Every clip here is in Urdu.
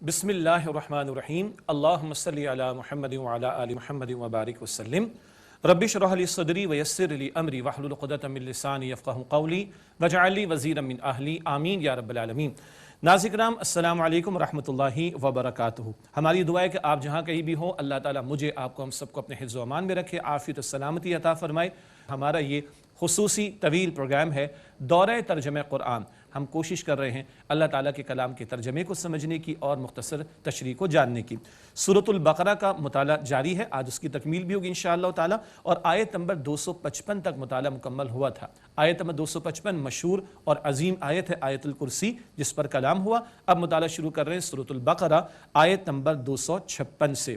بسم اللہ الرحمن الرحیم اللہم صلی علی محمد وعلی آل محمد وبارک وسلم رب اشرح لی صدری ویسر لی امری واحلل عقدۃ من لسانی یفقہوا قولی واجعل لی وزیرا من اہلی آمین یا رب العالمین۔ ناظرین کرام السلام علیکم ورحمۃ اللہ وبرکاتہ۔ ہماری دعا ہے کہ آپ جہاں کہیں بھی ہوں اللہ تعالیٰ مجھے آپ کو ہم سب کو اپنے حفظ و امان میں رکھے، عافیت و سلامتی عطا فرمائے۔ ہمارا یہ خصوصی طویل پروگرام ہے دورہ ترجمہ قرآن۔ ہم کوشش کر رہے ہیں اللہ تعالیٰ کے کلام کے ترجمے کو سمجھنے کی اور مختصر تشریح کو جاننے کی۔ سورۃ البقرہ کا مطالعہ جاری ہے، آج اس کی تکمیل بھی ہوگی انشاءاللہ تعالیٰ، اور آیت نمبر 255 تک مطالعہ مکمل ہوا تھا۔ آیت نمبر 255 مشہور اور عظیم آیت ہے، آیت الکرسی، جس پر کلام ہوا۔ اب مطالعہ شروع کر رہے ہیں سورۃ البقرہ آیت نمبر 256 سے۔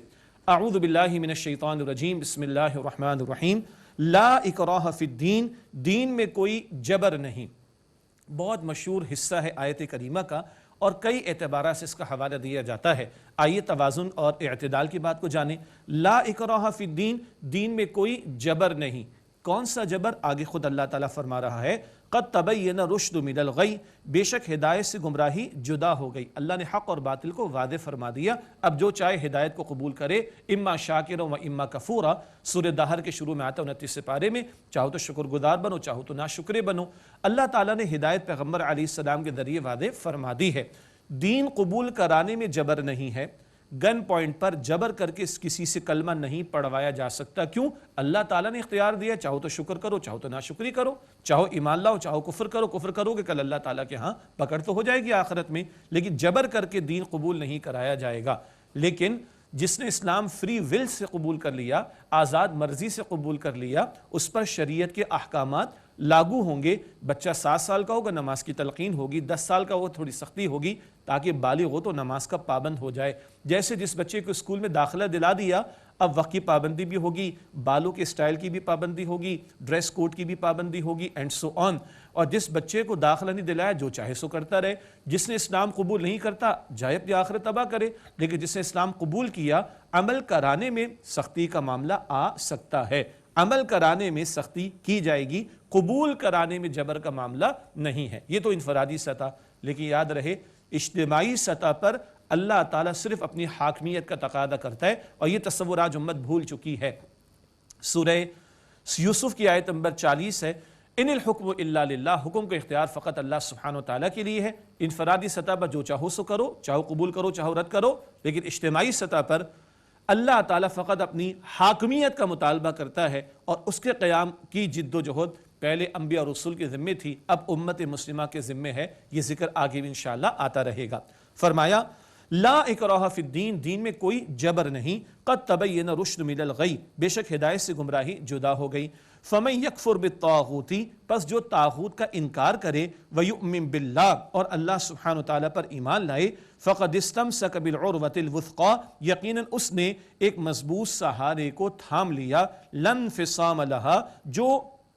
اعوذ باللہ من الشیطان الرجیم، بسم اللہ الرحمن الرحیم۔ لا اکراہ فی الدین، دین میں کوئی جبر نہیں۔ بہت مشہور حصہ ہے آیت کریمہ کا، اور کئی اعتبارات سے اس کا حوالہ دیا جاتا ہے۔ آئیے توازن اور اعتدال کی بات کو جانیں۔ لا اکراہ فی الدین، دین میں کوئی جبر نہیں۔ کون سا جبر؟ آگے خود اللہ تعالیٰ فرما رہا ہے قد تبین الرشد من الغی، بے شک ہدایت سے گمراہی جدا ہو گئی۔ اللہ نے حق اور باطل کو واضح فرما دیا، اب جو چاہے ہدایت کو قبول کرے، اما شاکرا و اما کفورا۔ سورہ دہر کے شروع میں آتا ہے 29 پارے میں، چاہو تو شکر گزار بنو، چاہو تو ناشکرے بنو۔ اللہ تعالیٰ نے ہدایت پیغمبر علیہ السلام کے ذریعے واضح فرما دی ہے۔ دین قبول کرانے میں جبر نہیں ہے، گن پوائنٹ پر جبر کر کے کسی سے کلمہ نہیں پڑھوایا جا سکتا۔ کیوں؟ اللہ تعالیٰ نے اختیار دیا، چاہو تو شکر کرو، چاہو تو ناشکری کرو، چاہو ایمان لاؤ، چاہو کفر کرو۔ کفر کرو گے کل اللہ تعالیٰ کے ہاں پکڑ تو ہو جائے گی آخرت میں، لیکن جبر کر کے دین قبول نہیں کرایا جائے گا۔ لیکن جس نے اسلام فری ول سے قبول کر لیا، آزاد مرضی سے قبول کر لیا، اس پر شریعت کے احکامات لاگو ہوں گے۔ بچہ 7 سال کا ہوگا، نماز کی تلقین ہوگی، 10 سال کا ہوگا، تھوڑی سختی ہوگی تاکہ بالغ ہو تو نماز کا پابند ہو جائے۔ جیسے جس بچے کو اسکول میں داخلہ دلا دیا، اب وقت کی پابندی بھی ہوگی، بالوں کے اسٹائل کی بھی پابندی ہوگی، ڈریس کوڈ کی بھی پابندی ہوگی، اینڈ سو آن۔ اور جس بچے کو داخلہ نہیں دلایا جو چاہے سو کرتا رہے۔ جس نے اسلام قبول نہیں کرتا جائے اپنی آخرت تباہ کرے، لیکن جس نے اسلام قبول کیا، عمل کرانے میں سختی کا معاملہ آ سکتا ہے، عمل کرانے میں سختی کی جائے گی، قبول کرانے میں جبر کا معاملہ نہیں ہے۔ یہ تو انفرادی سطح، لیکن یاد رہے اجتماعی سطح پر اللہ تعالیٰ صرف اپنی حاکمیت کا تقاضا کرتا ہے، اور یہ تصور آج امت بھول چکی ہے۔ سورہ یوسف کی آیت نمبر 40 ہے، ان الحکم الا للہ، حکم کا اختیار فقط اللہ سبحانہ وتعالیٰ کے لیے ہے۔ انفرادی سطح پر جو چاہو سو کرو، چاہو قبول کرو چاہو رد کرو، لیکن اجتماعی سطح پر اللہ تعالیٰ فقط اپنی حاکمیت کا مطالبہ کرتا ہے، اور اس کے قیام کی جد و جہد پہلے انبیاء اور رسول کے ذمے تھی، اب امت مسلمہ کے ذمے ہے۔ یہ ذکر آگے بھی انشاءاللہ آتا رہے گا۔ فرمایا لا اکراہ فی الدین، دین میں کوئی جبر نہیں، قد تبین رشد من الغی، بے شک ہدایت سے گمراہی جدا ہو گئی۔ فمن یکفر بالطاغوت، پس جو طاغوت کا انکار کرے، ویؤمن باللہ، اور اللہ سبحانہ وتعالی پر ایمان لائے، فقد استمسک بالعروۃ الوثقی، یقیناً اس نے ایک مضبوط سہارے کو تھام لیا، لا انفصام لہا، جو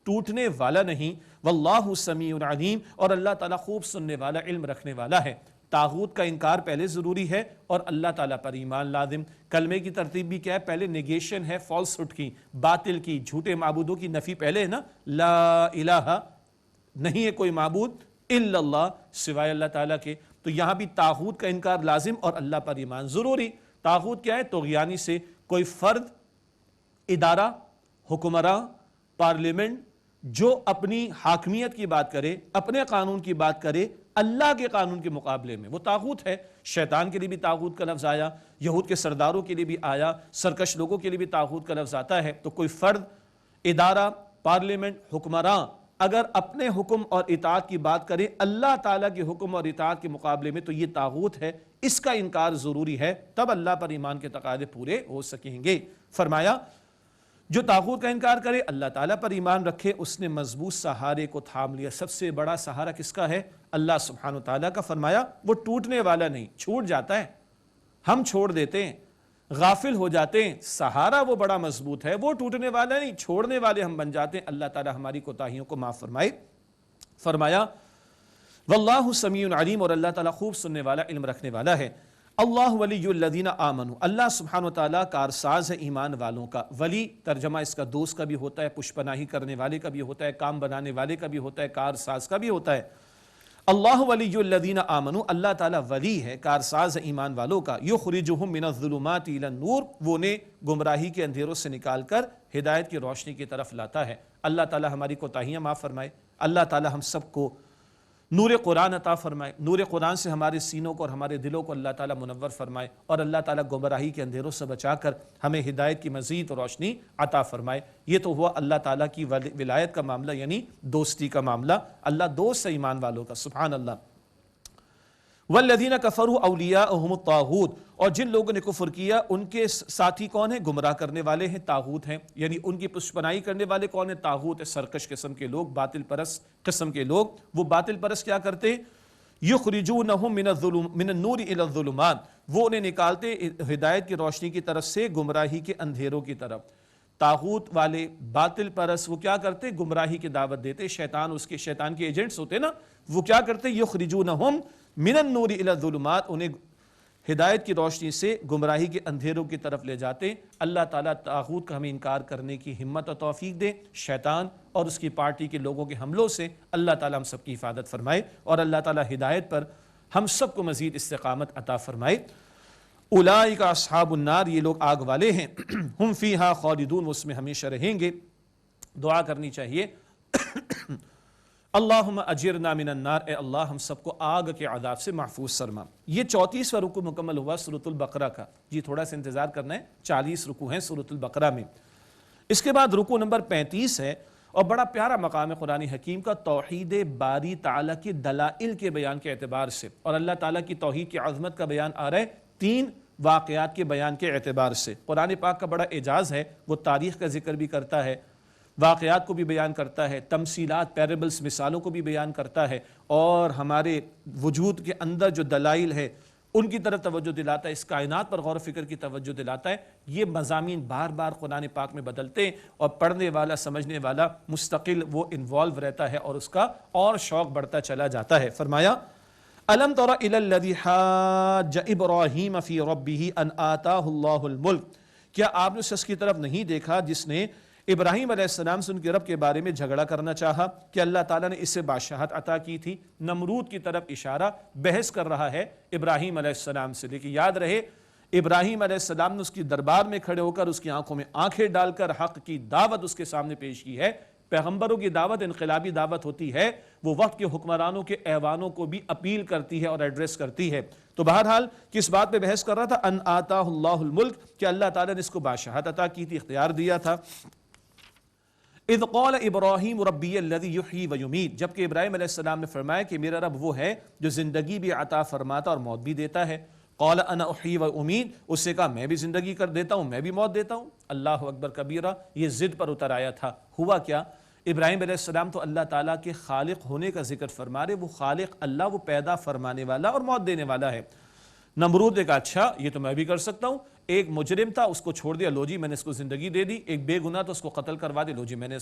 ٹوٹنے والا نہیں، واللہ سمیع علیم، اور اللہ تعالیٰ خوب سننے والا، علم رکھنے والا ہے۔ طاغوت کا انکار پہلے ضروری ہے، اور اللہ تعالیٰ پر ایمان لازم۔ کلمے کی ترتیب بھی کیا ہے؟ پہلے نیگیشن ہے فالس ہوڈ کی، باطل کی، جھوٹے معبودوں کی نفی پہلے ہے نا، لا الہ، نہیں ہے کوئی معبود الا اللہ، سوائے اللہ تعالیٰ کے۔ تو یہاں بھی طاغوت کا انکار لازم اور اللہ پر ایمان ضروری۔ طاغوت کیا ہے؟ طغیانی سے کوئی فرد، ادارہ، حکمراں، پارلیمنٹ جو اپنی حاکمیت کی بات کرے، اپنے قانون کی بات کرے اللہ کے قانون کے مقابلے میں، وہ طاغوت ہے۔ شیطان کے لیے بھی طاغوت کا لفظ آیا، یہود کے سرداروں کے لیے بھی آیا، سرکش لوگوں کے لیے بھی طاغوت کا لفظ آتا ہے۔ تو کوئی فرد، ادارہ، پارلیمنٹ، حکمراں اگر اپنے حکم اور اطاعت کی بات کرے اللہ تعالیٰ کے حکم اور اطاعت کے مقابلے میں، تو یہ طاغوت ہے، اس کا انکار ضروری ہے، تب اللہ پر ایمان کے تقاضے پورے ہو سکیں گے۔ فرمایا جو طاغوت کا انکار کرے، اللہ تعالیٰ پر ایمان رکھے، اس نے مضبوط سہارے کو تھام لیا۔ سب سے بڑا سہارا کس کا ہے؟ اللہ سبحانہ وتعالیٰ کا۔ فرمایا وہ ٹوٹنے والا نہیں، چھوٹ جاتا ہے، ہم چھوڑ دیتے ہیں، غافل ہو جاتے ہیں، سہارا وہ بڑا مضبوط ہے، وہ ٹوٹنے والا نہیں، چھوڑنے والے ہم بن جاتے ہیں۔ اللہ تعالیٰ ہماری کوتاہیوں کو معاف فرمائے۔ فرمایا واللہ سمیع علیم، اور اللہ تعالیٰ خوب سننے والا، علم رکھنے والا ہے۔ اللہ ولی الذین آمنوا، اللہ سبحانہ وتعالیٰ کارساز ہے ایمان والوں کا۔ ولی ترجمہ اس کا دوست کا بھی ہوتا ہے، پشپناہی کرنے والے کا بھی ہوتا ہے، کام بنانے والے کا بھی ہوتا ہے، کارساز کا بھی ہوتا ہے۔ اللہ ولی الذین آمنوا، اللہ تعالیٰ ولی ہے، کارساز ایمان والوں کا، یخرجہم من الظلمات الی النور، وہ انہیں گمراہی کے اندھیروں سے نکال کر ہدایت کی روشنی کی طرف لاتا ہے۔ اللہ تعالیٰ ہماری کوتاہیاں معاف فرمائے، اللہ تعالیٰ ہم سب کو نور قرآن عطا فرمائے، نور قرآن سے ہمارے سینوں کو اور ہمارے دلوں کو اللہ تعالیٰ منور فرمائے، اور اللہ تعالیٰ گمراہی کے اندھیروں سے بچا کر ہمیں ہدایت کی مزید روشنی عطا فرمائے۔ یہ تو ہوا اللہ تعالیٰ کی ولایت کا معاملہ، یعنی دوستی کا معاملہ، اللہ دوست ہے ایمان والوں کا، سبحان اللہ۔ والذین کفروا اولیاءہم الطاغوت، اور جن لوگوں نے کفر کیا ان کے ساتھی کون ہیں؟ گمراہ کرنے والے ہیں، طاغوت ہیں، یعنی ان کی پشپنائی کرنے والے کون ہیں؟ طاغوت، سرکش قسم کے لوگ، باطل پرست قسم کے لوگ۔ وہ باطل پرست کیا کرتے؟ یخرجونہم من النور الی الظلمات، وہ انہیں نکالتے ہدایت کی روشنی کی طرف سے گمراہی کے اندھیروں کی طرف۔ طاغوت والے باطل پرست وہ کیا کرتے؟ گمراہی کی دعوت دیتے، شیطان کے ایجنٹس ہوتے نا، وہ کیا کرتے؟ یخرجونہم من النور الی الظلمات، انہیں ہدایت کی روشنی سے گمراہی کے اندھیروں کی طرف لے جاتے۔ اللہ تعالیٰ طاغوت کا ہمیں انکار کرنے کی ہمت و توفیق دے، شیطان اور اس کی پارٹی کے لوگوں کے حملوں سے اللہ تعالیٰ ہم سب کی حفاظت فرمائے، اور اللہ تعالیٰ ہدایت پر ہم سب کو مزید استقامت عطا فرمائے۔ اولئک اصحاب النار، یہ لوگ آگ والے ہیں، ہم فیہا خالدون، اس میں ہمیشہ رہیں گے۔ دعا کرنی چاہیے، اللہم اجرنا من النار، اے اللہ ہم سب کو آگ کے عذاب سے محفوظ فرما۔ یہ 34واں رکوع مکمل ہوا سورۃ البقرہ کا، جی تھوڑا سا انتظار کرنا ہے، 40 رکوع ہیں سورۃ البقرہ میں۔ اس کے بعد رکوع نمبر 35 ہے، اور بڑا پیارا مقام ہے قرآن حکیم کا، توحید باری تعالیٰ کی دلائل کے بیان کے اعتبار سے، اور اللہ تعالیٰ کی توحید کی عظمت کا بیان آ رہا ہے 3 واقعات کے بیان کے اعتبار سے۔ قرآن پاک کا بڑا اعجاز ہے، وہ تاریخ کا ذکر بھی کرتا ہے، واقعات کو بھی بیان کرتا ہے، تمثیلات، پیربلز، مثالوں کو بھی بیان کرتا ہے، اور ہمارے وجود کے اندر جو دلائل ہے ان کی طرف توجہ دلاتا ہے، اس کائنات پر غور و فکر کی توجہ دلاتا ہے۔ یہ مضامین بار بار قرآن پاک میں بدلتے ہیں، اور پڑھنے والا، سمجھنے والا مستقل وہ انوالو رہتا ہے، اور اس کا اور شوق بڑھتا چلا جاتا ہے۔ فرمایا الم تر الی الذی حاج ابراہیم فی ربہ ان آتاہ اللہ الملک، کیا آپ نے اس شخص کی طرف نہیں دیکھا جس نے ابراہیم علیہ السلام سے ان کے رب کے بارے میں جھگڑا کرنا چاہا کہ اللہ تعالیٰ نے اسے بادشاہت عطا کی تھی؟ نمرود کی طرف اشارہ، بحث کر رہا ہے ابراہیم علیہ السلام سے، لیکن یاد رہے ابراہیم علیہ السلام نے اس کی دربار میں کھڑے ہو کر اس کی آنکھوں میں آنکھیں ڈال کر حق کی دعوت اس کے سامنے پیش کی ہے۔ پیغمبروں کی دعوت انقلابی دعوت ہوتی ہے، وہ وقت کے حکمرانوں کے ایوانوں کو بھی اپیل کرتی ہے اور ایڈریس کرتی ہے۔ تو بہرحال کس بات پہ بحث کر رہا تھا؟ ان آتاہ اللہ الملک، کہ اللہ تعالیٰ نے اس کو بادشاہت عطا کی تھی، اختیار دیا تھا۔ اذ قال ابراہیم ربی الذی یحیی و یمیت، جبکہ ابراہیم علیہ السلام نے فرمایا کہ میرا رب وہ ہے جو زندگی بھی عطا فرماتا اور موت بھی دیتا ہے۔ قال انا احیی و امیت، اس سے کہا میں بھی زندگی کر دیتا ہوں، میں بھی موت دیتا ہوں۔ اللہ اکبر کبیرہ، یہ ضد پر اتر آیا تھا۔ ہوا کیا؟ ابراہیم علیہ السلام تو اللہ تعالیٰ کے خالق ہونے کا ذکر فرما رہے، وہ خالق اللہ، وہ پیدا فرمانے والا اور موت دینے والا ہے۔ نمرود نے کہا اچھا یہ تو میں بھی کر سکتا ہوں، ایک مجرم تھا اس کو چھوڑ دیا، لو جی میں نے اس کو زندگی دے دی، ایک بے گناہ تو اس کو قتل کروا دیا، لو جی میں نے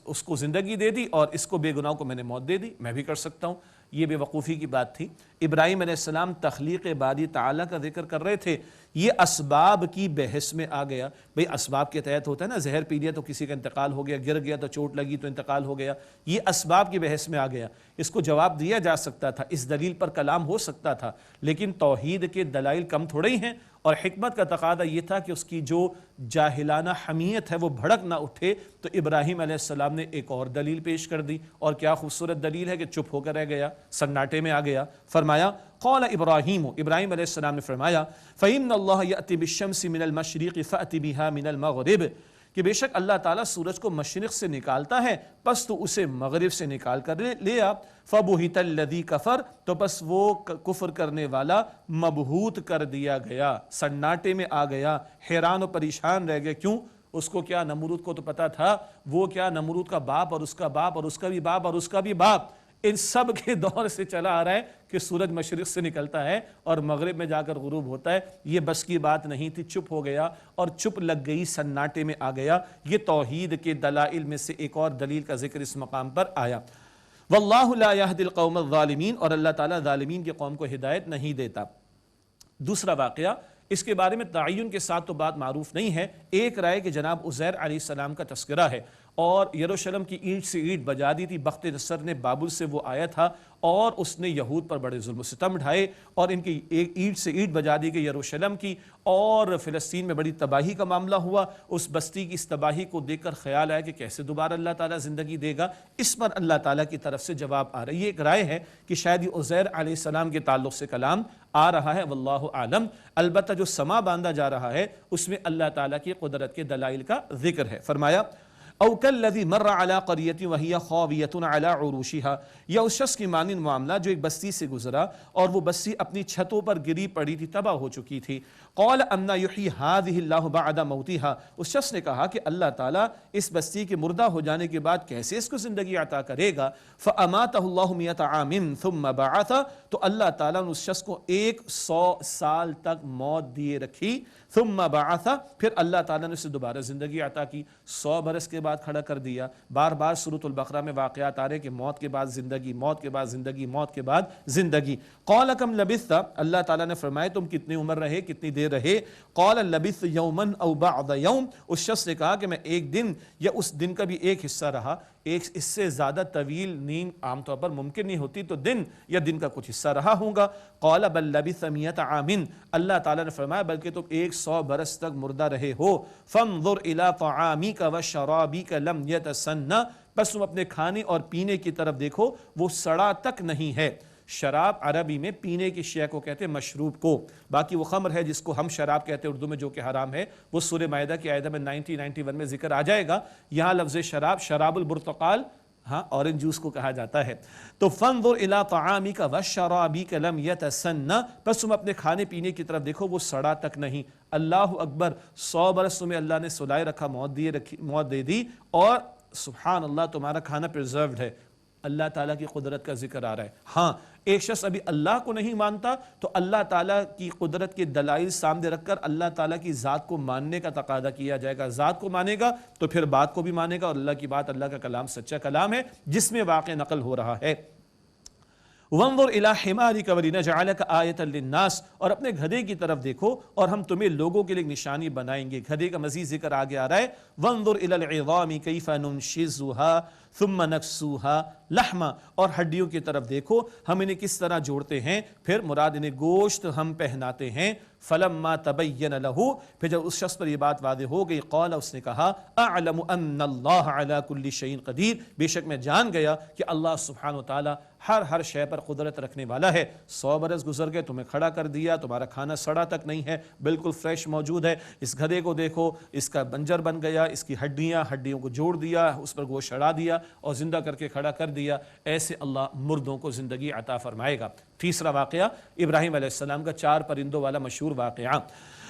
اس کو زندگی دے دی، اور اس کو بے گناہ کو میں نے موت دے دی، میں بھی کر سکتا ہوں۔ یہ بے وقوفی کی بات تھی۔ ابراہیم علیہ السلام تخلیق باری تعالیٰ کا ذکر کر رہے تھے، یہ اسباب کی بحث میں آ گیا۔ بھئی اسباب کے تحت ہوتا ہے نا، زہر پی لیا تو کسی کا انتقال ہو گیا، گر گیا تو چوٹ لگی تو انتقال ہو گیا، یہ اسباب کی بحث میں آ گیا۔ اس کو جواب دیا جا سکتا تھا، اس دلیل پر کلام ہو سکتا تھا، لیکن توحید کے دلائل کم تھوڑے ہی ہیں، اور حکمت کا تقاضا یہ تھا کہ اس کی جو جاہلانہ حمیت ہے وہ بھڑک نہ اٹھے، تو ابراہیم علیہ السلام نے ایک اور دلیل پیش کر دی، اور کیا خوبصورت دلیل ہے کہ چپ ہو کر رہ گیا، سناٹے میں آ گیا۔ فرمایا قال ابراہیم، ابراہیم علیہ السلام نے فرمایا فَإِنَّ اللَّهَ يَأْتِي بِالشَّمْسِ مِنَ الْمَشْرِقِ فَأْتِ بِهَا مِنَ الْمَغْرِبِ، کہ بے شک اللہ تعالیٰ سورج کو مشرق سے نکالتا ہے، پس تو اسے مغرب سے نکال کر لے آ۔ فَبُهِتَ الَّذِي كَفَرَ، تو پس وہ کفر کرنے والا مبہوت کر دیا گیا، سناٹے میں آ گیا، حیران و پریشان رہ گیا۔ کیوں؟ اس کو کیا، نمرود کو تو پتا تھا، وہ کیا نمرود کا باپ اور اس کا باپ اور اس کا بھی باپ اور اس کا بھی باپ، ان سب کے دور سے چلا آ رہا ہے کہ سورج مشرق سے نکلتا ہے اور مغرب میں جا کر غروب ہوتا ہے۔ یہ بس کی بات نہیں تھی، چپ ہو گیا، اور چپ لگ گئی، سناٹے میں آ گیا۔ یہ توحید کے دلائل میں سے ایک اور دلیل کا ذکر اس مقام پر آیا۔ واللہ لا یہدی القوم الظالمین، اور اللہ تعالیٰ ظالمین کے قوم کو ہدایت نہیں دیتا۔ دوسرا واقعہ، اس کے بارے میں تعین کے ساتھ تو بات معروف نہیں ہے، ایک رائے کہ جناب عزیر علیہ السلام کا تذکرہ ہے، اور یروشلم کی اینٹ سے اینٹ بجا دی تھی۔ بخت نصر نے بابل سے وہ آیا تھا اور اس نے یہود پر بڑے ظلم و ستم ڈھائے اور ان کی ایک اینٹ سے اینٹ بجا دی گئی یروشلم کی، اور فلسطین میں بڑی تباہی کا معاملہ ہوا۔ اس بستی کی اس تباہی کو دیکھ کر خیال آیا کہ کیسے دوبارہ اللہ تعالیٰ زندگی دے گا۔ اس پر اللہ تعالیٰ کی طرف سے جواب آ رہا ہے۔ یہ ایک رائے ہے کہ شاید یہ عزیر علیہ السلام کے تعلق سے کلام آ رہا ہے، واللہ عالم۔ البتہ جو سما باندھا جا رہا ہے اس میں اللہ تعالیٰ کی قدرت کے دلائل کا ذکر ہے۔ فرمایا او کالذی مر علی قریۃ وہی خاویۃ علی عروشها، یا اس شخص کی مانند معاملہ جو ایک بستی سے گزرا اور وہ بستی اپنی چھتوں پر گری پڑی تھی، تباہ ہو چکی تھی۔ قال انا یحیی هذه اللہ بعد موتها، اس شخص نے کہا کہ اللہ تعالیٰ اس بستی کے مردہ ہو جانے کے بعد کیسے اس کو زندگی عطا کرے گا۔ فاماته اللہ 100 عام ثم بعث، تو اللہ تعالیٰ نے اس شخص کو 100 سال تک موت دیے رکھی۔ ثم بعث، پھر اللہ تعالیٰ نے اسے دوبارہ زندگی عطا کی، 100 برس کے بعد کھڑا کر دیا۔ بار بار سورۃ البقرہ میں واقعات آ رہے کہ موت کے بعد زندگی، موت کے بعد زندگی، موت کے بعد زندگی۔ قال کم لبثت، اللہ تعالیٰ نے فرمایا تم کتنی عمر رہے، کتنی دیر رہے۔ قال لبثت یوما او بعض یوم، اس شخص نے کہا کہ میں ایک دن یا اس دن کا بھی ایک حصہ رہا۔ ایک اس سے زیادہ طویل نیند عام طور پر ممکن نہیں ہوتی، تو دن یا دن کا کچھ حصہ رہا ہوں گا۔ قال بل لبثت 100 عام، اللہ تعالیٰ نے فرمایا بلکہ تم 100 برس تک مردہ رہے ہو۔ فانظر الى طعامك وشرابك لم يتسنى، بس تم اپنے کھانے اور پینے کی طرف دیکھو وہ سڑا تک نہیں ہے۔ شراب عربی میں پینے کی شے کو کہتے ہیں، مشروب کو، باقی وہ خمر ہے جس کو ہم شراب کہتے ہیں اردو میں، جو کہ حرام ہے، وہ سورہ مائدہ کی آیت میں 91 میں ذکر آ جائے گا۔ یہاں لفظ شراب، شراب البرتقال، ہاں اورنج جوس کو کہا جاتا ہے۔ تو فانظر الی طعامک وشرابک لم یتسنى، بس تم اپنے کھانے پینے کی طرف دیکھو وہ سڑا تک نہیں۔ اللہ اکبر، 100 برس تمہیں اللہ نے سلائے رکھا، موت دے دی، اور سبحان اللہ تمہارا کھانا پرزروڈ ہے۔ اللہ تعالیٰ کی قدرت کا ذکر آ رہا ہے۔ ہاں ایک شخص ابھی اللہ کو نہیں مانتا تو اللہ تعالیٰ کی قدرت کے دلائل سامنے رکھ کر اللہ تعالیٰ کی ذات کو ماننے کا تقاضا کیا جائے گا۔ ذات کو مانے گا تو پھر بات کو بھی مانے گا، اور اللہ کی بات، اللہ کا کلام سچا کلام ہے جس میں واقع نقل ہو رہا ہے۔ وانظر الی حمارک ولنجعلک آیۃ للناس، اور اپنے گدھے کی طرف دیکھو اور ہم تمہیں لوگوں کے لیے نشانی بنائیں گے۔ گدھے کا مزید ذکر آگے آ رہا ہے، وانظر الی العظام کیف ننشزها ثم نکسوها لحما، اور ہڈیوں کی طرف دیکھو ہم انہیں کس طرح جوڑتے ہیں، پھر مراد انہیں گوشت ہم پہناتے ہیں۔ فلما تبین له، پھر جب اس شخص پر یہ بات واضح ہو گئی، قال، اس نے کہا، اعلم ان اللہ علی کل شیء قدیر، بے شک میں جان گیا کہ اللہ سبحانہ وتعالی ہر شے پر قدرت رکھنے والا ہے۔ 100 برس گزر گئے، تمہیں کھڑا کر دیا، تمہارا کھانا سڑا تک نہیں ہے، بالکل فریش موجود ہے۔ اس گدھے کو دیکھو، اس کا بنجر بن گیا، اس کی ہڈیوں کو جوڑ دیا، اس پر گوشت چڑھا دیا اور زندہ کر کے کھڑا کر دیا۔ ایسے اللہ مردوں کو زندگی عطا فرمائے گا۔ تیسرا واقعہ ابراہیم علیہ السلام کا 4 پرندوں والا مشہور واقعہ۔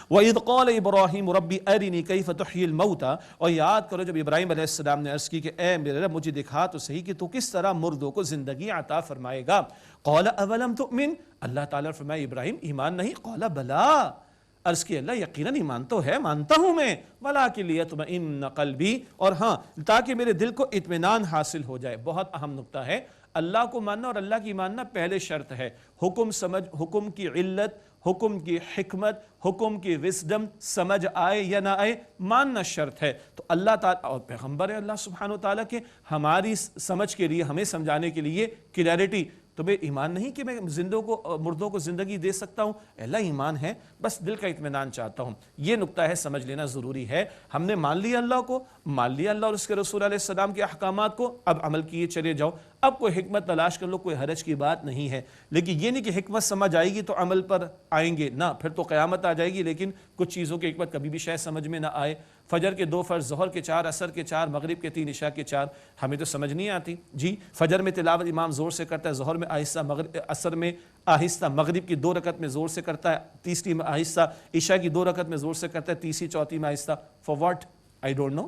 وَإِذْ قَالَ إِبْرَاهِيمُ رَبِّ أَرِنِي كَيْفَ تُحْيِي الْمَوْتَى، اور یاد کرو جب ابراہیم علیہ السلام نے عرض کی کہ اے میرے رب مجھے دکھا تو صحیح کہ تو کس طرح مردوں کو زندگی عطا فرمائے گا۔ قَالَ أَوَلَمْ تُؤْمِنْ، اللہ تعالیٰ نے فرمایا ابراہیم ایمان نہیں؟ قَالَ بَلَا، عرض کی اللہ یقیناً ایمان تو ہے، مانتا ہوں میں، وَلَٰكِن لِيَطْمَئِنَّ قَلْبِي، اور ہاں تاکہ میرے دل کو اطمینان حاصل ہو جائے۔ بہت اہم نکتہ ہے، اللہ کو ماننا اور اللہ کی ماننا پہلے شرط ہے۔ حکم سمجھ، حکم کی علت، حکم کی حکمت، حکم کی وزڈم سمجھ آئے یا نہ آئے، ماننا شرط ہے۔ تو اللہ تعالیٰ اور پیغمبر ہے اللہ سبحانہ وتعالیٰ کے، ہماری سمجھ کے لیے، ہمیں سمجھانے کے لیے کلیئرٹی۔ تمہیں ایمان نہیں کہ میں مردوں کو زندگی دے سکتا ہوں؟ اللہ ایمان ہے، بس دل کا اطمینان چاہتا ہوں۔ یہ نکتہ ہے، سمجھ لینا ضروری ہے۔ ہم نے مان لیا اللہ کو، مان لیا اللہ اور اس کے رسول علیہ السلام کے احکامات کو، اب عمل کیے چلے جاؤ۔ اب کوئی حکمت تلاش کر لو، کوئی حرج کی بات نہیں ہے، لیکن یہ نہیں کہ حکمت سمجھ آئے گی تو عمل پر آئیں گے، نہ، پھر تو قیامت آ جائے گی، لیکن کچھ چیزوں کی حکمت کبھی بھی شاید سمجھ میں نہ آئے۔ فجر کے 2 فرض، ظہر کے 4، عصر کے 4، مغرب کے 3، عشاء کے 4، ہمیں تو سمجھ نہیں آتی۔ جی فجر میں تلاوت امام زور سے کرتا ہے، ظہر میں آہستہ، عصر میں آہستہ، مغرب کی 2 رکعت میں زور سے کرتا ہے، تیسری میں آہستہ، عشاء کی 2 رکعت میں زور سے کرتا ہے، تیسری چوتھی میں آہستہ۔ For what? I don't know.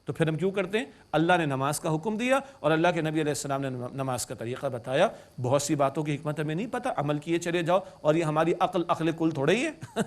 تو پھر ہم کیوں کرتے ہیں؟ اللہ نے نماز کا حکم دیا اور اللہ کے نبی علیہ السلام نے نماز کا طریقہ بتایا۔ بہت سی باتوں کی حکمت ہمیں نہیں پتہ، عمل کیے چلے جاؤ، اور یہ ہماری عقل کل تھوڑے ہی ہے۔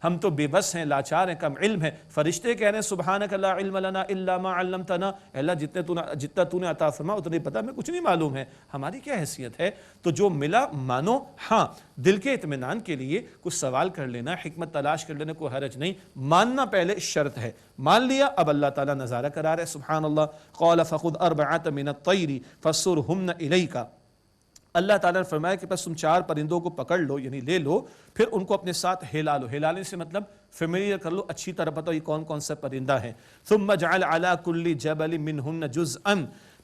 ہم تو بے بس ہیں، لاچار ہیں، کم علم ہیں۔ فرشتے کہہ رہے ہیں سبحانک لا علم لنا الا ما علمتنا، اللہ جتنا تو نے عطا فرمایا اتنا ہی پتہ، ہمیں کچھ نہیں معلوم ہے، ہماری کیا حیثیت ہے؟ تو جو ملا مانو، ہاں دل کے اطمینان کے لیے کچھ سوال کر لینا، حکمت تلاش کر لینا، کوئی حرج نہیں، ماننا پہلے شرط ہے۔ مان لیا، اب اللہ تعالیٰ نظارہ کرا رہے، سبحان اللہ۔ قال فخذ اربعۃ من الطیر فصرهن الیک، اللہ تعالیٰ نے فرمایا کہ بس تم 4 پرندوں کو پکڑ لو، یعنی لے لو، پھر ان کو اپنے ساتھ ہلا لو، ہلانے سے مطلب فیملیئر کر لو، اچھی طرح پتہ یہ کون کون سا پرندہ ہے. ثم اجعل علی کل جبل منہن جزءا،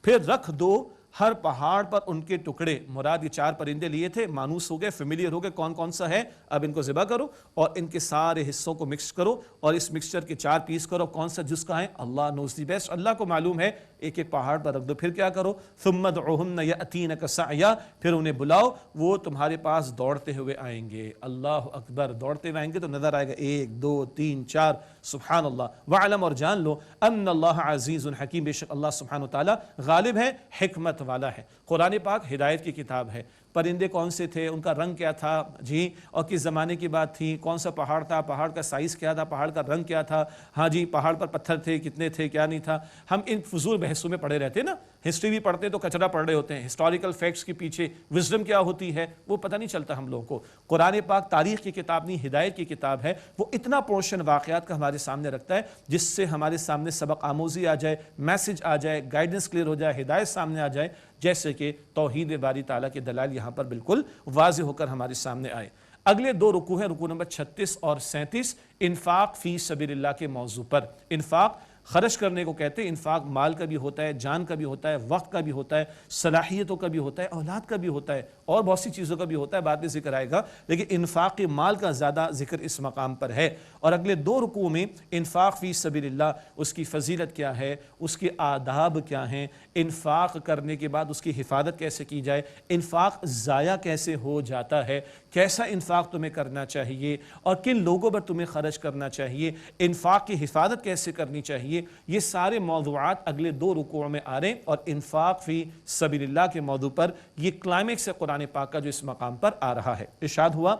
پھر رکھ دو ہر پہاڑ پر ان کے ٹکڑے. مراد یہ 4 پرندے لیے تھے، مانوس ہو گئے، فیملیئر ہو گئے کون کون سا ہے. اب ان کو ذبح کرو اور ان کے سارے حصوں کو مکس کرو اور اس مکسچر کے 4 پیس کرو. کون سا جس کا ہے؟ اللہ نوز دی بیسٹ، اللہ کو معلوم ہے. ایک ایک پہاڑ پر رکھ دو. پھر کیا کرو؟ ثم ادعوہن یأتینک سعیا، پھر انہیں بلاؤ، وہ تمہارے پاس دوڑتے ہوئے آئیں گے. اللہ اکبر، دوڑتے ہوئے آئیں گے تو نظر آئے گا 1 2 3 4. سبحان اللہ. وعلم، اور جان لو، ان اللہ عزیز حکیم، بے شک اللہ سبحانہ وتعالی غالب ہے، حکمت والا ہے. قرآن پاک ہدایت کی کتاب ہے. پرندے کون سے تھے، ان کا رنگ کیا تھا جی، اور کس زمانے کی بات تھی، کون سا پہاڑ تھا، پہاڑ کا سائز کیا تھا، پہاڑ کا رنگ کیا تھا، ہاں جی، پہاڑ پر پتھر تھے کتنے تھے، کیا نہیں تھا. ہم ان فضول بحثوں میں پڑے رہتے نا، ہسٹری بھی پڑھتے تو کچرا پڑھ رہے ہوتے ہیں. ہسٹوریکل فیکٹس کے پیچھے وزڈم کیا ہوتی ہے وہ پتہ نہیں چلتا ہم لوگوں کو. قرآن پاک تاریخ کی کتاب نہیں، ہدایت کی کتاب ہے. وہ اتنا پورشن واقعات کا ہمارے سامنے رکھتا ہے جس سے ہمارے سامنے سبق آموزی آ جائے، میسج آ جائے، گائیڈنس کلیئر ہو جائے، ہدایت سامنے آ جائے. جیسے کہ توحید باری تعالیٰ کے دلائل یہاں پر بالکل واضح ہو کر ہمارے سامنے آئے. اگلے 2 رکوع ہیں، رکوع نمبر 36 اور 37، انفاق فی سبیل اللہ کے موضوع پر. انفاق خرچ کرنے کو کہتے ہیں. انفاق مال کا بھی ہوتا ہے، جان کا بھی ہوتا ہے، وقت کا بھی ہوتا ہے، صلاحیتوں کا بھی ہوتا ہے، اولاد کا بھی ہوتا ہے، اور بہت سی چیزوں کا بھی ہوتا ہے، بعد میں ذکر آئے گا. لیکن انفاق مال کا زیادہ ذکر اس مقام پر ہے. اور اگلے 2 رکوع میں انفاق فی سبیل اللہ، اس کی فضیلت کیا ہے، اس کے آداب کیا ہیں، انفاق کرنے کے بعد اس کی حفاظت کیسے کی جائے، انفاق ضائع کیسے ہو جاتا ہے، کیسا انفاق تمہیں کرنا چاہیے اور کن لوگوں پر تمہیں خرچ کرنا چاہیے، انفاق کی حفاظت کیسے کرنی چاہیے. یہ سارے موضوعات اگلے 2 رکوع میں آ رہے ہیں. اور انفاق فی سبیل اللہ کے موضوع پر یہ کلائمیکس ہے قرآن پاک کا جو اس مقام پر آ رہا ہے. ارشاد ہوا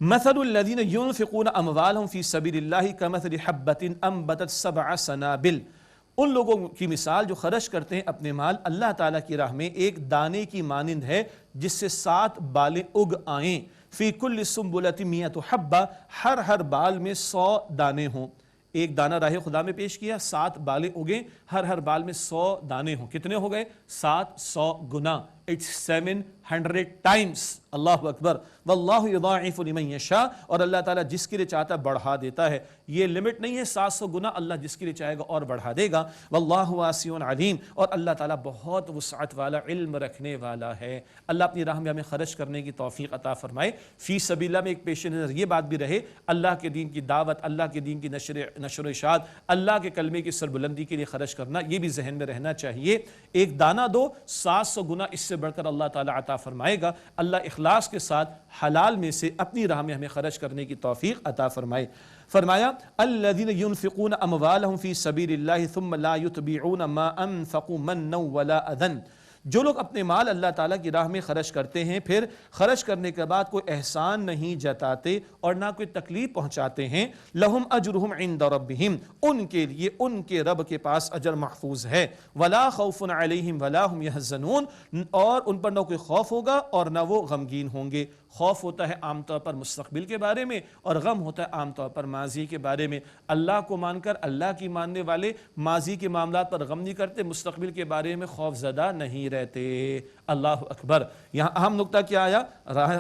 مثل الذین ينفقون اموالهم فی سبیل اللہ کمثل حبۃ انبتت 7 سنابل، ان لوگوں کی مثال جو خرچ کرتے ہیں اپنے مال اللہ تعالیٰ کی راہ میں ایک دانے کی مانند ہے جس سے 7 بالیں اگ آئیں. فی کل سنبلۃ 100 حبہ، ہر بال میں 100 دانے ہوں. ایک دانہ راہ خدا میں پیش کیا، 7 بالیں اگیں، ہر بال میں 100 دانے ہوں. کتنے ہو گئے؟ 700 گنا. It's 700 times. اللہ اکبر. واللہ یضاعف لمن یشاء، اور اللہ تعالیٰ جس کے لیے چاہتا بڑھا دیتا ہے. یہ لمٹ نہیں ہے 700 گنا، اللہ جس کے لیے چاہے گا اور بڑھا دے گا. واللہ واسع علیم، اور اللہ تعالیٰ بہت وسعت والا، علم رکھنے والا ہے. اللہ اپنی راہ میں ہمیں خرچ کرنے کی توفیق عطا فرمائے. فی سبیل اللہ میں ایک پیش نظر یہ بات بھی رہے، اللہ کے دین کی دعوت، اللہ کے دین کی نشر و اشاعت، اللہ کے کلمے کی سربلندی کے لیے خرچ کرنا، یہ بھی ذہن میں رہنا چاہیے. ایک دانہ دو، 700 گنا اس سے بڑھ کر اللہ تعالیٰ عطا فرمائے گا. اللہ اخلاص کے ساتھ حلال میں سے اپنی راہ میں ہمیں خرچ کرنے کی توفیق عطا فرمائے. فرمایا الذین ينفقون اموالهم فی سبیل اللہ ثم لا يتبعون ما انفقوا منا ولا اذى، جو لوگ اپنے مال اللہ تعالیٰ کی راہ میں خرچ کرتے ہیں پھر خرچ کرنے کے بعد کوئی احسان نہیں جتاتے اور نہ کوئی تکلیف پہنچاتے ہیں، لہم اجرہم عند ربہم، ان کے لیے ان کے رب کے پاس اجر محفوظ ہے. ولا خوف علیہم ولا ہم یحزنون، اور ان پر نہ کوئی خوف ہوگا اور نہ وہ غمگین ہوں گے. خوف ہوتا ہے عام طور پر مستقبل کے بارے میں اور غم ہوتا ہے عام طور پر ماضی کے بارے میں. اللہ کو مان کر اللہ کی ماننے والے ماضی کے معاملات پر غم نہیں کرتے، مستقبل کے بارے میں خوف زدہ نہیں رہتے. اللہ اکبر. یہاں اہم نقطہ کیا آیا؟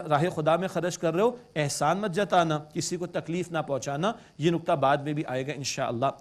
راہ خدا میں خرچ کر رہے ہو، احسان مت جتانا، کسی کو تکلیف نہ پہنچانا. یہ نقطہ بعد میں بھی آئے گا انشاءاللہ.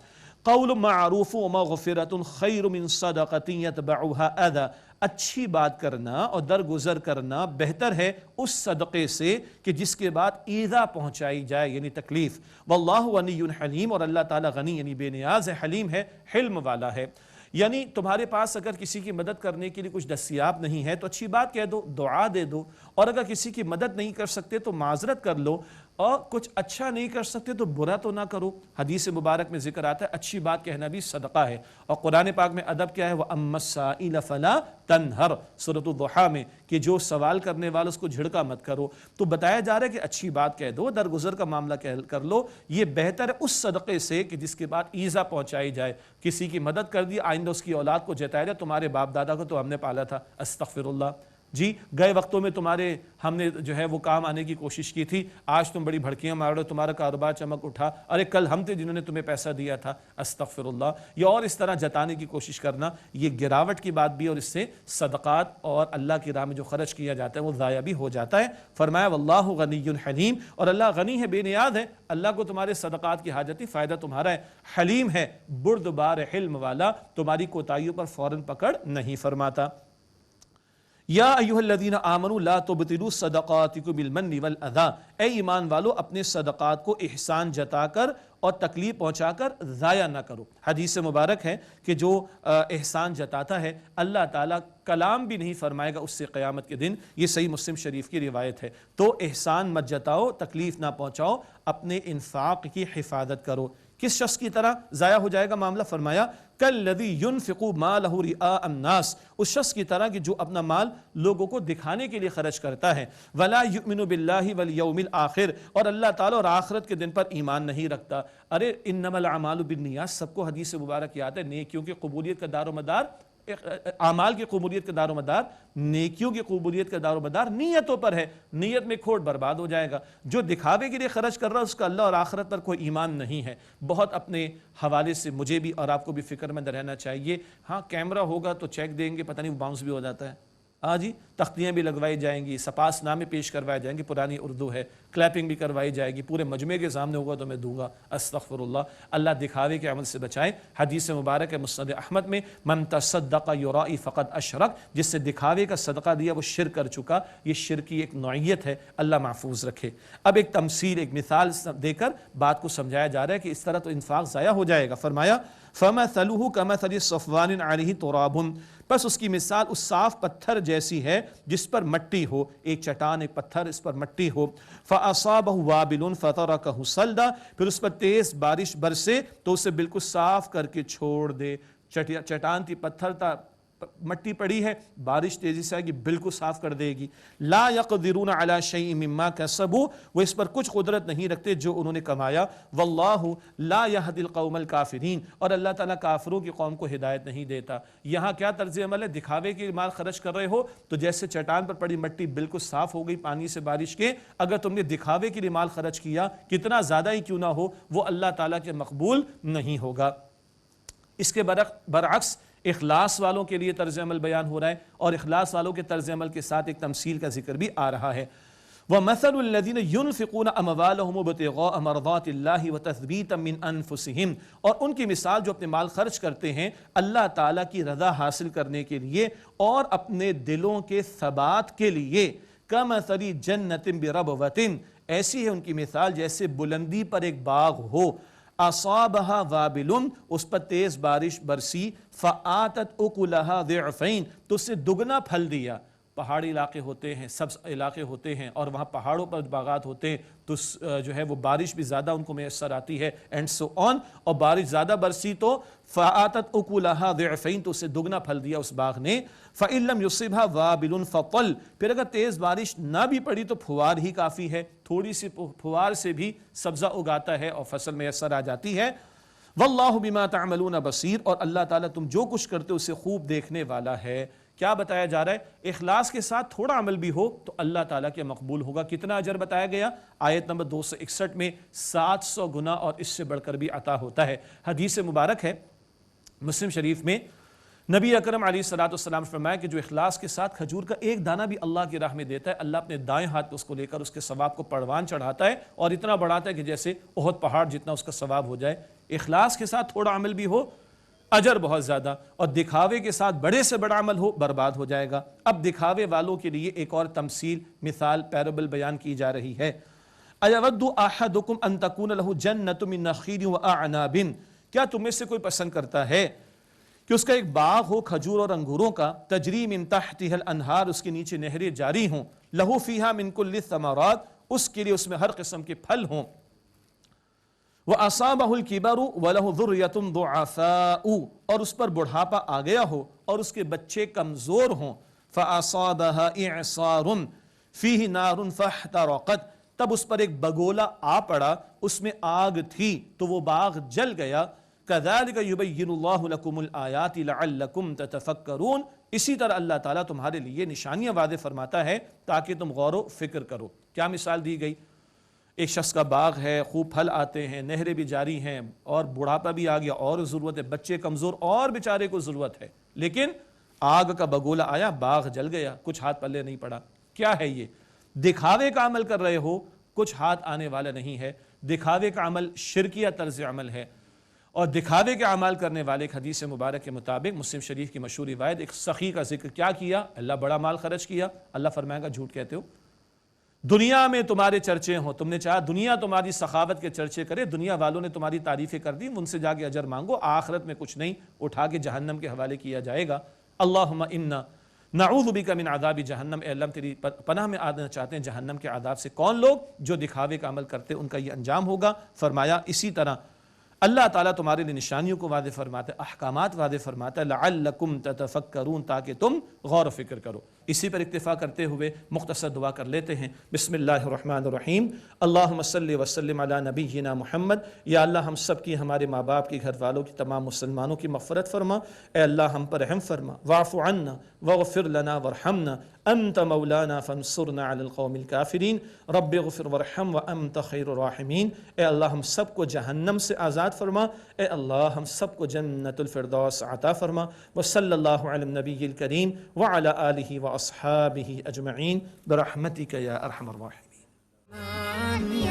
قول معروف و مغفرۃ خیر من صدقۃ یتبعها اذی، اچھی بات کرنا اور درگزر کرنا بہتر ہے اس صدقے سے کہ جس کے بعد ایذا پہنچائی جائے، یعنی تکلیف. واللہ غنی حلیم، اور اللہ تعالیٰ غنی یعنی بے نیاز ہے، حلیم ہے، حلم والا ہے. یعنی تمہارے پاس اگر کسی کی مدد کرنے کے لیے کچھ دستیاب نہیں ہے تو اچھی بات کہہ دو، دعا دے دو، اور اگر کسی کی مدد نہیں کر سکتے تو معذرت کر لو، اور کچھ اچھا نہیں کر سکتے تو برا تو نہ کرو. حدیث مبارک میں ذکر آتا ہے اچھی بات کہنا بھی صدقہ ہے. اور قرآن پاک میں ادب کیا ہے؟ وَأَمَّا السَّائِلَ فَلَا تَنْهَرْ، سورۃ الضحیٰ میں، کہ جو سوال کرنے والا اس کو جھڑکا مت کرو. تو بتایا جا رہا ہے کہ اچھی بات کہہ دو، درگزر کا معاملہ کر لو. یہ بہتر ہے اس صدقے سے کہ جس کے بعد ایذا پہنچائی جائے. کسی کی مدد کر دی، آئندہ اس کی اولاد کو جتایا جائے تمہارے باپ دادا کو تو ہم نے پالا تھا، استغفر اللہ. جی گئے وقتوں میں تمہارے ہم نے جو ہے وہ کام آنے کی کوشش کی تھی، آج تم بڑی بھڑکیاں مار رہے ہو، تمہارا کاروبار چمک اٹھا، ارے کل ہم تھے جنہوں نے تمہیں پیسہ دیا تھا، استغفر اللہ، یا اور اس طرح جتانے کی کوشش کرنا، یہ گراوٹ کی بات بھی، اور اس سے صدقات اور اللہ کی راہ میں جو خرچ کیا جاتا ہے وہ ضائع بھی ہو جاتا ہے۔ فرمایا واللہ غنی حلیم، اور اللہ غنی ہے، بے نیاز ہے، اللہ کو تمہارے صدقات کی حاجت نہیں، فائدہ تمہارا ہے، حلیم ہے، بردبار حلم والا، تمہاری کوتاہیوں پر فوراً پکڑ نہیں فرماتا۔ یا ایھا الذین آمنوا لا تبطلوا صدقاتکم بالمن والاذی، اے ایمان والو اپنے صدقات کو احسان جتا کر اور تکلیف پہنچا کر ضائع نہ کرو۔ حدیث مبارک ہے کہ جو احسان جتاتا ہے اللہ تعالیٰ کلام بھی نہیں فرمائے گا اس سے قیامت کے دن، یہ صحیح مسلم شریف کی روایت ہے۔ تو احسان مت جتاؤ، تکلیف نہ پہنچاؤ، اپنے انفاق کی حفاظت کرو۔ کس شخص کی طرح ضائع ہو جائے گا معاملہ؟ فرمایا کالذی ینفق مالہ رئاء الناس، اس شخص کی طرح کہ جو اپنا مال لوگوں کو دکھانے کے لیے خرچ کرتا ہے، ولا یؤمن باللہ والیوم الآخر، اور اللہ تعالیٰ اور آخرت کے دن پر ایمان نہیں رکھتا۔ ارے انما الاعمال بالنیات، سب کو حدیث مبارک یاد ہے، نیکیوں کی قبولیت کا دار و مدار، اعمال کی قبولیت کا دار و مدار، نیکیوں کی قبولیت کا دار و مدار نیتوں پر ہے، نیت میں کھوٹ برباد ہو جائے گا۔ جو دکھاوے کے لیے خرچ کر رہا ہے اس کا اللہ اور آخرت پر کوئی ایمان نہیں ہے۔ بہت اپنے حوالے سے مجھے بھی اور آپ کو بھی فکر مند رہنا چاہیے۔ ہاں کیمرہ ہوگا تو چیک دیں گے، پتہ نہیں باؤنس بھی ہو جاتا ہے، ہاں جی تختیاں بھی لگوائی جائیں گی، سپاس نامے پیش کروائے جائیں گے، پرانی اردو ہے، کلیپنگ بھی کروائی جائے گی، پورے مجمع کے سامنے ہوگا تو میں دوں گا، استغفر اللہ۔ اللہ دکھاوے کے عمل سے بچائے۔ حدیث مبارک ہے مسند احمد میں، من تصدق یرائی فقد اشرک، جس سے دکھاوے کا صدقہ دیا وہ شرک کر چکا۔ یہ شرک کی ایک نوعیت ہے، اللہ محفوظ رکھے۔ اب ایک تمثیل، ایک مثال دے کر بات کو سمجھایا جا رہا ہے کہ اس طرح تو انفاق ضائع ہو جائے گا۔ فرمایا فَمَثَلُهُ كَمَثَلِ صَفْوَانٍ عَلَيْهِ تُرَابٌ، بس اس کی مثال اس صاف پتھر جیسی ہے جس پر مٹی ہو، ایک چٹان، ایک پتھر، اس پر مٹی ہو، فَأَصَابَهُ وَابِلٌ فَتَرَكَهُ صَلْدًا، پھر اس پر تیز بارش برسے تو اسے بالکل صاف کر کے چھوڑ دے۔ چٹان تھی، پتھر تھا، مٹی پڑی ہے، بارش تیزی سے آئے گی، بالکل صاف کر دے گی۔ لا يقدرون على شيء مما كسبوا، وہ اس پر کچھ قدرت نہیں رکھتے جو انہوں نے کمایا۔ واللہ لا يهدي القوم الكافرین، اور اللہ تعالیٰ کافروں کی قوم کو ہدایت نہیں دیتا۔ یہاں کیا طرز عمل ہے؟ دکھاوے کے مال خرچ کر رہے ہو تو جیسے چٹان پر پڑی مٹی بالکل صاف ہو گئی پانی سے بارش کے، اگر تم نے دکھاوے کے لیے مال خرچ کیا کتنا زیادہ ہی کیوں نہ ہو، وہ اللہ تعالیٰ کے مقبول نہیں ہوگا۔ اس کے برعکس اخلاص والوں کے لیے طرز عمل بیان ہو رہا ہے، اور اخلاص والوں کے طرز عمل کے ساتھ ایک تمثیل کا ذکر بھی آ رہا ہے۔ وَمَثَلُ الَّذِينَ يُنْفِقُونَ أَمْوَالَهُمُ ابْتِغَاءَ مَرْضَاتِ اللَّهِ وَتَثْبِيتًا مِنْ أَنفُسِهِمْ، اور ان کی مثال جو اپنے مال خرچ کرتے ہیں اللہ تعالیٰ کی رضا حاصل کرنے کے لیے اور اپنے دلوں کے ثبات کے لیے، كَمَثَلِ جَنَّةٍ بِرَبْوَةٍ، ایسی ہے ان کی مثال جیسے بلندی پر ایک باغ ہو، اصابها وابل، اس پر تیز بارش برسی، فآتت اکلها ضعفین، تو اس سے دگنا پھل دیا۔ پہاڑی علاقے ہوتے ہیں، سبز علاقے ہوتے ہیں، اور وہاں پہاڑوں پر باغات ہوتے ہیں تو جو ہے وہ بارش بھی زیادہ ان کو میسر آتی ہے اینڈ سو آن، اور بارش زیادہ برسی تو فآتت اکلها ضعفین، تو اس سے دگنا پھل دیا اس باغ نے۔ فإن لم يصبها وابل فطل، پھر اگر تیز بارش نہ بھی پڑی تو پھوار ہی کافی ہے، تھوڑی سی پھوار سے بھی سبزہ اگاتا ہے اور فصل میسر آ جاتی ہے۔ واللہ بما تعملون بصیر، اور اللہ تعالیٰ تم جو کچھ کرتے ہو اسے خوب دیکھنے والا ہے۔ کیا بتایا جا رہا ہے؟ اخلاص کے ساتھ تھوڑا عمل بھی ہو تو اللہ تعالیٰ کے مقبول ہوگا۔ کتنا اجر بتایا گیا؟ آیت نمبر 261 میں 700 گنا اور اس سے بڑھ کر بھی عطا ہوتا ہے۔ حدیث مبارک ہے مسلم شریف میں، نبی اکرم علیہ الصلوۃ والسلام فرمایا کہ جو اخلاص کے ساتھ کھجور کا ایک دانہ بھی اللہ کی راہ میں دیتا ہے، اللہ اپنے دائیں ہاتھ پہ اس کو لے کر اس کے ثواب کو پروان چڑھاتا ہے اور اتنا بڑھاتا ہے کہ جیسے احد پہاڑ جتنا اس کا ثواب ہو جائے۔ اخلاص کے ساتھ تھوڑا عمل بھی ہو اجر بہت زیادہ، اور دکھاوے کے ساتھ بڑے سے بڑا عمل ہو برباد ہو جائے گا۔ اب دکھاوے والوں کے لیے ایک اور تمثیل، مثال، پیرابل بیان کی جا رہی ہے۔ اَيَوَدُّ أَحَدُكُمْ أَن تَكُونَ لَهُ جَنَّةٌ مِّن نَخِيلٍ وَأَعْنَابٍ، کیا تم میں سے کوئی پسند کرتا ہے کہ اس کا ایک باغ ہو کھجور اور انگوروں کا، تجری من تحتها الانہار، اس کے نیچے نہریں جاری ہوں، لہو فیہا من کل الثمرات، اس کے لیے اس میں ہر قسم کے پھل ہوں، وَأَصَابَهُ الْكِبَرُ وَلَهُ ذُرِّيَّةٌ ضُعَفَاءُ، اور اس پر بڑھاپا آ گیا ہو اور اس کے بچے کمزور ہوں، فَأَصَابَهَا إِعْصَارٌ فِيهِ نَارٌ فَاحْتَرَقَتْ، تب اس پر ایک بگولا آ پڑا، اس میں آگ تھی تو وہ باغ جل گیا۔ كَذَلِكَ يُبَيِّنُ اللَّهُ لَكُمُ الْآيَاتِ لَعَلَّكُمْ تَتَفَكَّرُونَ، اسی طرح اللہ تعالیٰ تمہارے لیے نشانیاں واضح فرماتا ہے تاکہ تم غور و فکر کرو۔ کیا مثال دی گئی؟ ایک شخص کا باغ ہے، خوب پھل آتے ہیں، نہریں بھی جاری ہیں، اور بڑھاپا بھی آ گیا اور ضرورت ہے، بچے کمزور اور بیچارے کو ضرورت ہے، لیکن آگ کا بگولا آیا، باغ جل گیا، کچھ ہاتھ پلے نہیں پڑا۔ کیا ہے یہ؟ دکھاوے کا عمل کر رہے ہو، کچھ ہاتھ آنے والا نہیں ہے۔ دکھاوے کا عمل شرکیہ طرز عمل ہے، اور دکھاوے کے اعمال کرنے والے ایک حدیث مبارک کے مطابق مسلم شریف کی مشہور روایت، ایک سخی کا ذکر کیا کیا؟ اللہ بڑا مال خرچ کیا، اللہ فرمائے گا جھوٹ کہتے ہو، دنیا میں تمہارے چرچے ہوں، تم نے چاہا دنیا تمہاری سخاوت کے چرچے کرے، دنیا والوں نے تمہاری تعریفیں کر دی، ان سے جا کے اجر مانگو، آخرت میں کچھ نہیں، اٹھا کے جہنم کے حوالے کیا جائے گا۔ اللہم انا نعوذ بک من عذاب جہنم، اے اللہ ہم تیری پناہ میں آنا چاہتے ہیں جہنم کے عذاب سے۔ کون لوگ؟ جو دکھاوے کا عمل کرتے ان کا یہ انجام ہوگا۔ فرمایا اسی طرح اللہ تعالیٰ تمہارے لیے نشانیوں کو واضح فرماتا ہے، احکامات واضح فرماتا ہے، لعلکم تتفکرون، تاکہ تم غور و فکر کرو۔ اسی پر اکتفا کرتے ہوئے مختصر دعا کر لیتے ہیں۔ بسم اللہ الرحمن الرحیم، اللہم صلی وسلم علی نبینا محمد۔ یا اللہ ہم سب کی، ہمارے ماں باپ کی، گھر والوں کی، تمام مسلمانوں کی مغفرت فرما۔ اے اللہ ہم پر رحم فرما، واعف عنا واغفر لنا وارحمنا، انت مولانا فانصرنا علی القوم الکافرین، رب اغفر وارحم وانت خیر الراحمین۔ اے اللہ ہم سب کو جہنم سے آزاد فرما، اے اللہ ہم سب کو جنت الفردوس عطا فرما۔ وصلی اللہ علی النبی الکریم وعلی آلہ واصحابہ اجمعین برحمتک یا ارحم الراحمین۔